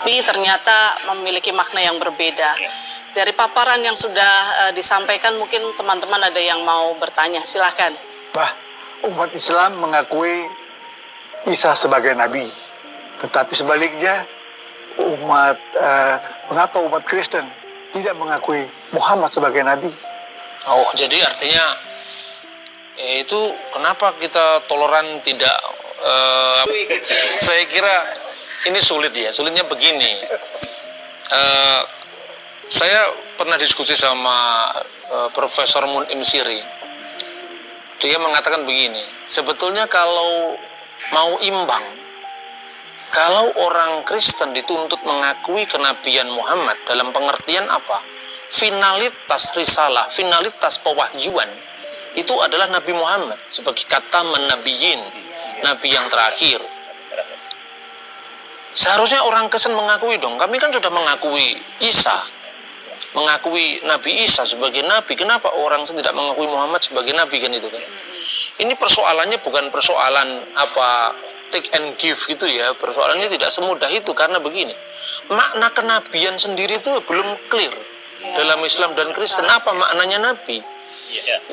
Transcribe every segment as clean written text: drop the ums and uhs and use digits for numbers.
tapi ternyata memiliki makna yang berbeda. Dari paparan yang sudah disampaikan, mungkin teman-teman ada yang mau bertanya, silakan. Umat Islam mengakui Isa sebagai nabi, tetapi sebaliknya mengapa umat Kristen tidak mengakui Muhammad sebagai nabi? Oh, jadi artinya itu kenapa kita toleran tidak? Saya kira ini sulit ya. Sulitnya begini. Saya pernah diskusi sama Profesor Mun'im Siri. Dia mengatakan begini, sebetulnya kalau mau imbang, kalau orang Kristen dituntut mengakui kenabian Muhammad dalam pengertian apa? Finalitas risalah, finalitas pewahyuan itu adalah Nabi Muhammad sebagai kata menabiyin, nabi yang terakhir. Seharusnya orang Kristen mengakui dong. Kami kan sudah mengakui Isa, mengakui Nabi Isa sebagai nabi. Kenapa orang tidak mengakui Muhammad sebagai nabi, kan itu kan? Ini persoalannya bukan persoalan apa take and give gitu ya. Persoalannya tidak semudah itu, karena begini, makna kenabian sendiri itu belum clear dalam Islam dan Kristen. Apa maknanya nabi?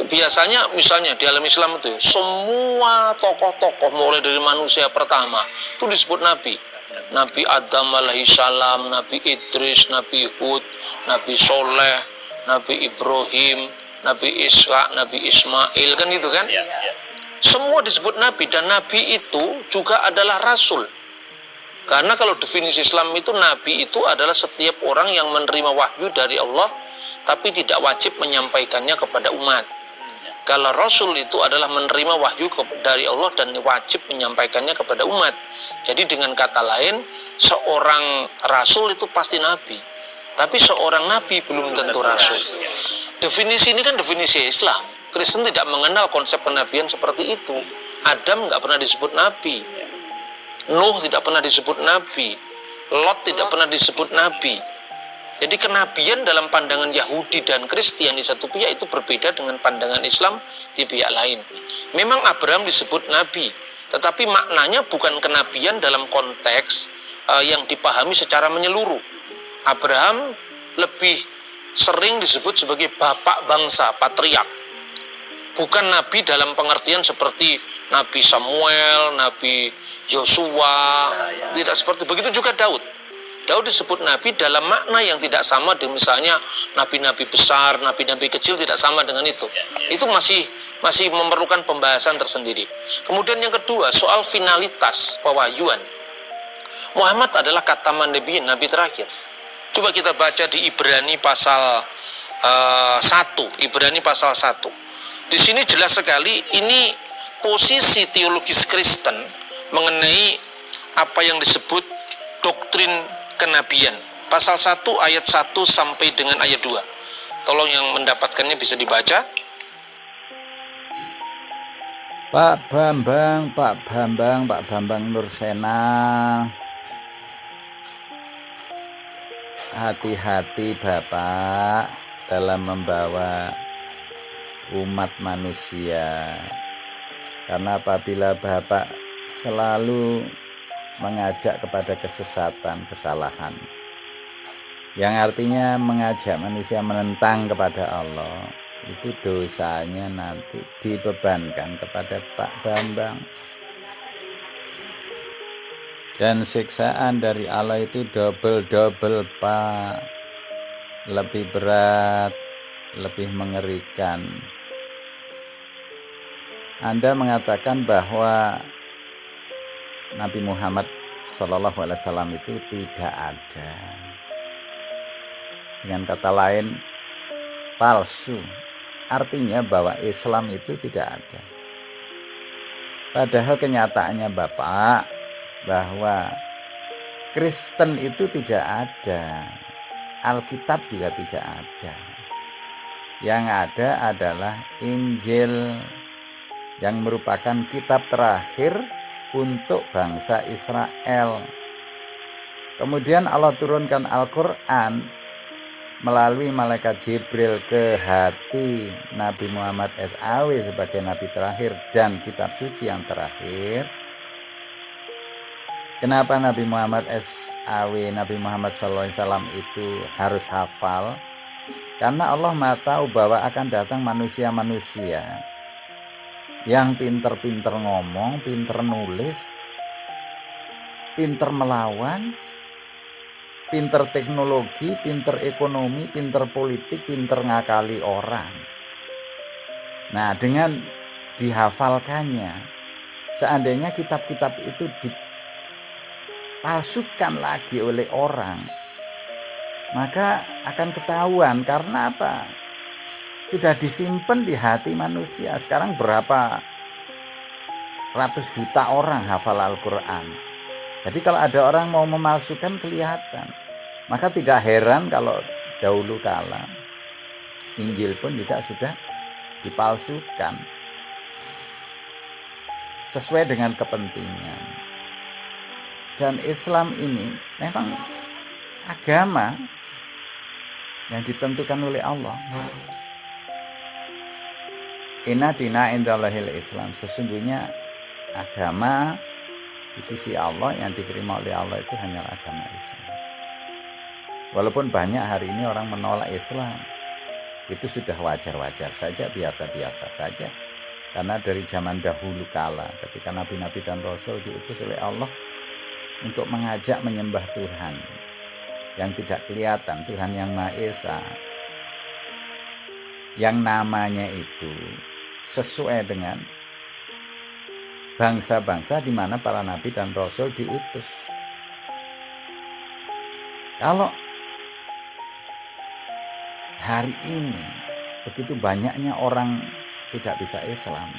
Biasanya misalnya di dalam Islam itu semua tokoh-tokoh mulai dari manusia pertama itu disebut nabi. Nabi Adam alaihissalam, Nabi Idris, Nabi Hud, Nabi Soleh, Nabi Ibrahim, Nabi Ishak, Nabi Ismail, kan gitu kan? Semua disebut nabi, dan nabi itu juga adalah rasul. Karena kalau definisi Islam itu, nabi itu adalah setiap orang yang menerima wahyu dari Allah tapi tidak wajib menyampaikannya kepada umat. Kalau Rasul itu adalah menerima wahyu dari Allah dan wajib menyampaikannya kepada umat. Jadi dengan kata lain, seorang Rasul itu pasti Nabi. Tapi seorang Nabi belum tentu Rasul. Definisi ini kan definisi Islam. Kristen tidak mengenal konsep kenabian seperti itu. Adam nggak pernah disebut Nabi. Nuh tidak pernah disebut Nabi. Lot tidak pernah disebut Nabi. Jadi kenabian dalam pandangan Yahudi dan Kristen di satu pihak itu berbeda dengan pandangan Islam di pihak lain. Memang Abraham disebut nabi, tetapi maknanya bukan kenabian dalam konteks yang dipahami secara menyeluruh. Abraham lebih sering disebut sebagai bapak bangsa, patriark. Bukan nabi dalam pengertian seperti Nabi Samuel, Nabi Yosua, tidak seperti begitu juga Daud. Daud disebut nabi dalam makna yang tidak sama dengan misalnya nabi-nabi besar, nabi-nabi kecil, tidak sama dengan itu. Itu masih memerlukan pembahasan tersendiri. Kemudian yang kedua, soal finalitas pewahyuan. Muhammad adalah kataman nabiyin, nabi terakhir. Coba kita baca di Ibrani pasal 1, Ibrani pasal 1. Di sini jelas sekali ini posisi teologis Kristen mengenai apa yang disebut doktrin kenabian. Pasal 1 ayat 1 sampai dengan ayat 2. Tolong yang mendapatkannya bisa dibaca. Pak Bambang Nursena, hati-hati Bapak dalam membawa umat manusia, karena apabila Bapak selalu mengajak kepada kesesatan, kesalahan, yang artinya mengajak manusia menentang kepada Allah, itu dosanya nanti dibebankan kepada Pak Bambang. Dan siksaan dari Allah itu double Pak, lebih berat, lebih mengerikan. Anda mengatakan bahwa Nabi Muhammad SAW itu tidak ada. Dengan kata lain, palsu. Artinya bahwa Islam itu tidak ada. Padahal kenyataannya Bapak, bahwa Kristen itu tidak ada. Alkitab juga tidak ada. Yang ada adalah Injil, yang merupakan kitab terakhir untuk bangsa Israel. Kemudian Allah turunkan Al-Quran melalui malaikat Jibril ke hati Nabi Muhammad SAW sebagai nabi terakhir dan kitab suci yang terakhir. Kenapa Nabi Muhammad SAW, Nabi Muhammad SAW itu harus hafal? Karena Allah Maha tahu bahwa akan datang manusia-manusia yang pinter-pinter ngomong, pinter nulis, pinter melawan, pinter teknologi, pinter ekonomi, pinter politik, pinter ngakali orang. Nah, dengan dihafalkannya, seandainya kitab-kitab itu dipalsukan lagi oleh orang, maka akan ketahuan. Karena apa? Sudah disimpan di hati manusia. Sekarang berapa ratus juta orang hafal Al-Quran. Jadi kalau ada orang mau memalsukan kelihatan. Maka tidak heran kalau dahulu kala Injil pun juga sudah dipalsukan sesuai dengan kepentingan. Dan Islam ini memang agama yang ditentukan oleh Allah. Inna dina indallahil Islam. Sesungguhnya agama di sisi Allah yang diterima oleh Allah itu hanyalah agama Islam. Walaupun banyak hari ini orang menolak Islam, itu sudah wajar-wajar saja, biasa-biasa saja. Karena dari zaman dahulu kala, ketika nabi-nabi dan rasul diutus oleh Allah untuk mengajak menyembah Tuhan yang tidak kelihatan, Tuhan yang Maha Esa, yang namanya itu sesuai dengan bangsa-bangsa di mana para nabi dan rasul diutus. Kalau hari ini begitu banyaknya orang tidak bisa Islam,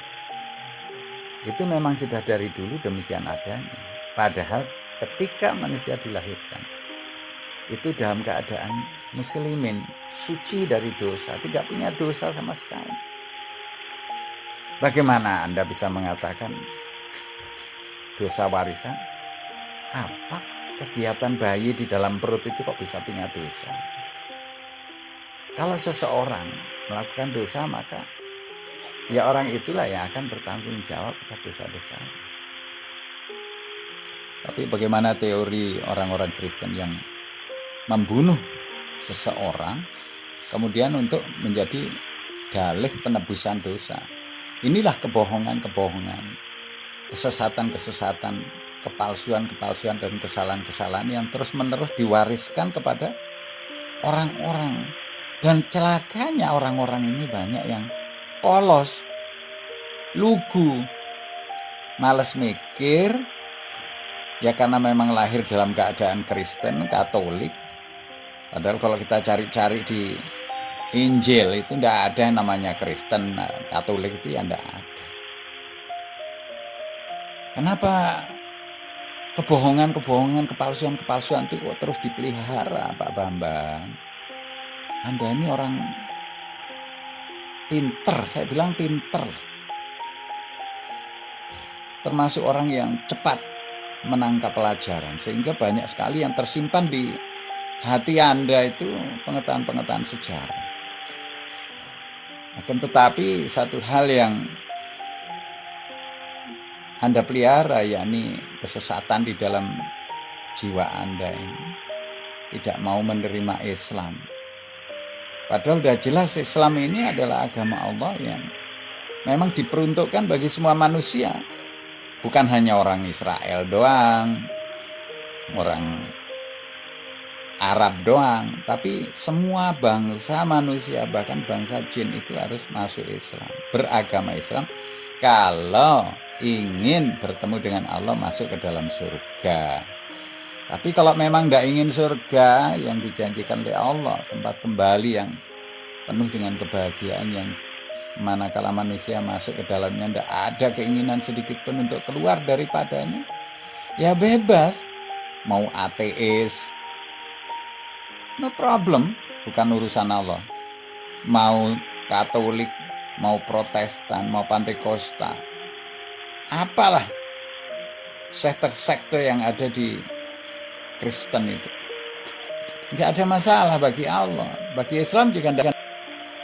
itu memang sudah dari dulu demikian adanya. Padahal ketika manusia dilahirkan itu dalam keadaan muslimin, suci dari dosa, tidak punya dosa sama sekali. Bagaimana Anda bisa mengatakan dosa warisan? Apa kegiatan bayi di dalam perut itu kok bisa punya dosa? Kalau seseorang melakukan dosa, maka ya orang itulah yang akan bertanggung jawab atas dosa-dosa. Tapi bagaimana teori orang-orang Kristen yang membunuh seseorang kemudian untuk menjadi dalih penebusan dosa? Inilah kebohongan-kebohongan, kesesatan-kesesatan, kepalsuan-kepalsuan dan kesalahan-kesalahan yang terus-menerus diwariskan kepada orang-orang. Dan celakanya orang-orang ini banyak yang polos, lugu, males mikir, ya karena memang lahir dalam keadaan Kristen, Katolik. Padahal kalau kita cari-cari di Injil itu tidak ada yang namanya Kristen, Katolik itu ya tidak ada. Kenapa kebohongan-kebohongan, kepalsuan-kepalsuan itu kok terus dipelihara, Pak Bambang? Anda ini orang pinter, saya bilang pinter. Termasuk orang yang cepat menangkap pelajaran. Sehingga banyak sekali yang tersimpan di hati Anda itu pengetahuan-pengetahuan sejarah. Akan tetapi satu hal yang Anda pelihara, yakni kesesatan di dalam jiwa Anda ini, tidak mau menerima Islam. Padahal sudah jelas Islam ini adalah agama Allah yang memang diperuntukkan bagi semua manusia. Bukan hanya orang Israel doang, orang Arab doang, tapi semua bangsa manusia, bahkan bangsa jin itu harus masuk Islam, beragama Islam, kalau ingin bertemu dengan Allah, masuk ke dalam surga. Tapi kalau memang tidak ingin surga yang dijanjikan oleh Allah, tempat kembali yang penuh dengan kebahagiaan, yang manakala manusia masuk ke dalamnya tidak ada keinginan sedikit pun untuk keluar daripadanya, ya bebas. Mau ateis, no problem, bukan urusan Allah. Mau Katolik, mau Protestan, mau Pantekosta, apalah sekte-sekte yang ada di Kristen itu, nggak ada masalah bagi Allah. Bagi Islam juga tidak.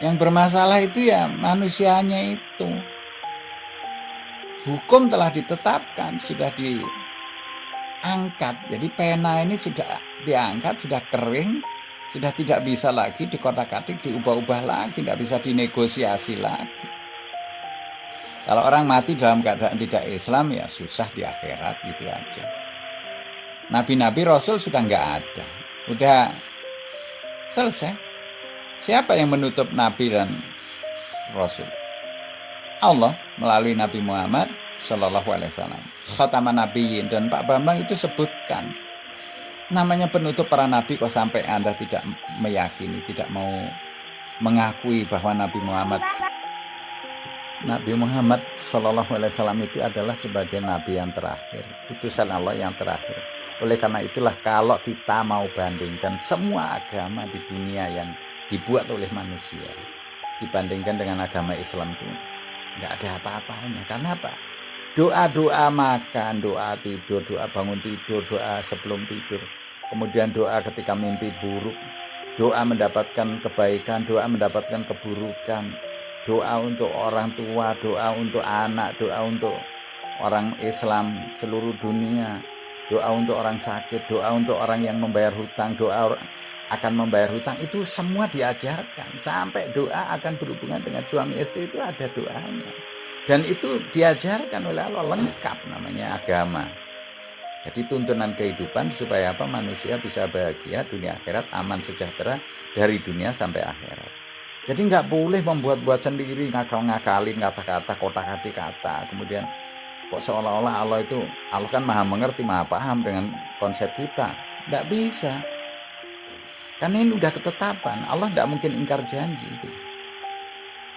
Yang bermasalah itu ya manusianya itu. Hukum telah ditetapkan, sudah angkat. Jadi pena ini sudah diangkat, sudah kering, sudah tidak bisa lagi dikotak-katik, diubah-ubah lagi, tidak bisa dinegosiasi lagi. Kalau orang mati dalam keadaan tidak Islam, ya susah di akhirat, gitu aja. Nabi-nabi Rasul sudah nggak ada, udah selesai. Siapa yang menutup Nabi dan Rasul? Allah melalui Nabi Muhammad Sallallahu Alaihi Wasallam, khataman nabiyyin. Dan Pak Bambang itu sebutkan namanya penutup para nabi, kok sampai Anda tidak meyakini, tidak mau mengakui bahwa Nabi Muhammad Sallallahu Alaihi Wasallam itu adalah sebagai nabi yang terakhir, utusan Allah yang terakhir. Oleh karena itulah, kalau kita mau bandingkan semua agama di dunia yang dibuat oleh manusia dibandingkan dengan agama Islam, itu nggak ada apa-apanya. Karena apa? Doa-doa makan, doa tidur, doa bangun tidur, doa sebelum tidur, kemudian doa ketika mimpi buruk, doa mendapatkan kebaikan, doa mendapatkan keburukan, doa untuk orang tua, doa untuk anak, doa untuk orang Islam seluruh dunia, doa untuk orang sakit, doa untuk orang yang membayar hutang, doa akan membayar hutang, itu semua diajarkan. Sampai doa akan berhubungan dengan suami istri itu ada doanya. Dan itu diajarkan oleh Allah, lengkap, namanya agama. Jadi tuntunan kehidupan supaya apa? Manusia bisa bahagia dunia akhirat, aman sejahtera dari dunia sampai akhirat. Jadi nggak boleh membuat-buat sendiri, ngakalin kata-kata, kotak-katik kata. Kemudian kok seolah-olah Allah kan maha mengerti, maha paham dengan konsep kita. Nggak bisa. Karena ini udah ketetapan. Allah nggak mungkin ingkar janji itu.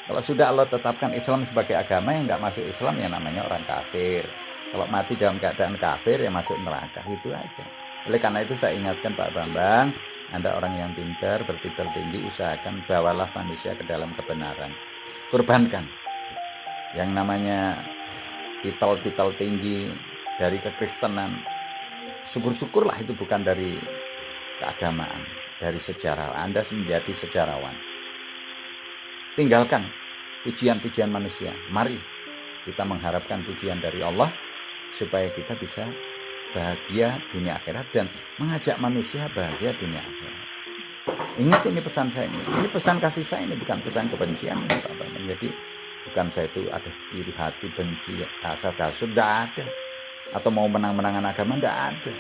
Kalau sudah Allah tetapkan Islam sebagai agama, yang nggak masuk Islam ya namanya orang kafir. Kalau mati dalam keadaan kafir ya masuk neraka, itu aja. Oleh karena itu saya ingatkan Pak Bambang, Anda orang yang pintar, bertitel tinggi, usahakan bawalah manusia ke dalam kebenaran. Kurbankan yang namanya titel-titel tinggi dari kekristenan. Syukur-syukurlah itu bukan dari keagamaan, dari sejarah. Anda menjadi sejarawan. Tinggalkan pujian-pujian manusia. Mari kita mengharapkan pujian dari Allah supaya kita bisa bahagia dunia akhirat dan mengajak manusia bahagia dunia akhirat. Ingat, ini pesan saya ini. Ini pesan kasih saya, ini bukan pesan kebencian, Pak Bambang. Jadi bukan saya itu ada iri hati, benci, hasad-hasud, tidak ada. Atau mau menang-menangan agama, tidak ada.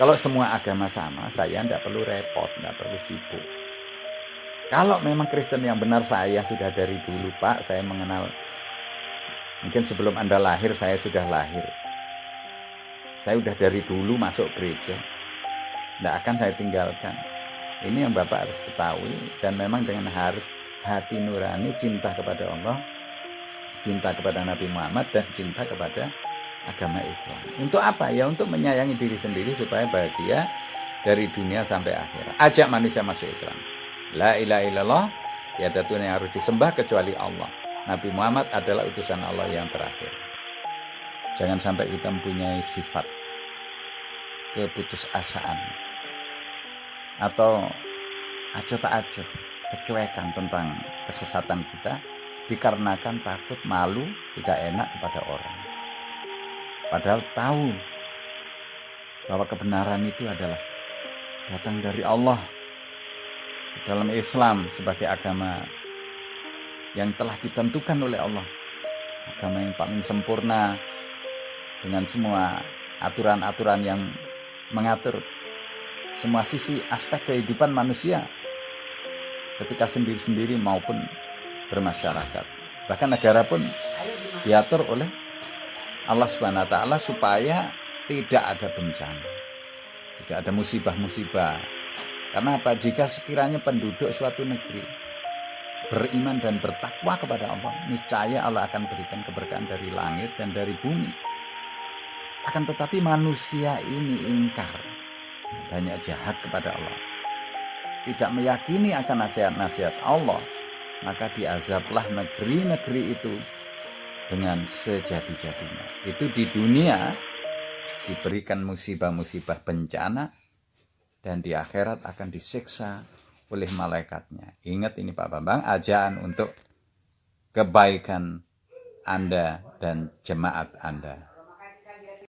Kalau semua agama sama, saya tidak perlu repot, tidak perlu sibuk. Kalau memang Kristen yang benar, saya sudah dari dulu, Pak. Saya mengenal, mungkin sebelum Anda lahir, saya sudah lahir. Saya sudah dari dulu masuk gereja. Tidak akan saya tinggalkan. Ini yang Bapak harus ketahui. Dan memang dengan harus hati nurani, cinta kepada Allah, cinta kepada Nabi Muhammad, dan cinta kepada agama Islam. Untuk apa? Ya untuk menyayangi diri sendiri supaya bahagia dari dunia sampai akhirat. Ajak manusia masuk Islam. La ilaha illallah, tiada Tuhan yang harus disembah kecuali Allah. Nabi Muhammad adalah utusan Allah yang terakhir. Jangan sampai kita mempunyai sifat keputusasaan atau acuh tak acuh, kecuekan tentang kesesatan kita dikarenakan takut, malu, tidak enak kepada orang. Padahal tahu bahwa kebenaran itu adalah datang dari Allah. Dalam Islam sebagai agama yang telah ditentukan oleh Allah, agama yang paling sempurna dengan semua aturan-aturan yang mengatur semua sisi aspek kehidupan manusia ketika sendiri-sendiri maupun bermasyarakat. Bahkan negara pun diatur oleh Allah Subhanahu wa taala supaya tidak ada bencana, tidak ada musibah-musibah. Karena apa? Jika sekiranya penduduk suatu negeri beriman dan bertakwa kepada Allah, niscaya Allah akan berikan keberkahan dari langit dan dari bumi. Akan tetapi manusia ini ingkar, banyak jahat kepada Allah, tidak meyakini akan nasihat-nasihat Allah, maka diazablah negeri-negeri itu dengan sejadi-jadinya. Itu di dunia diberikan musibah-musibah bencana, dan di akhirat akan disiksa oleh malaikatnya. Ingat ini Pak Bambang, ajakan untuk kebaikan Anda dan jemaat Anda.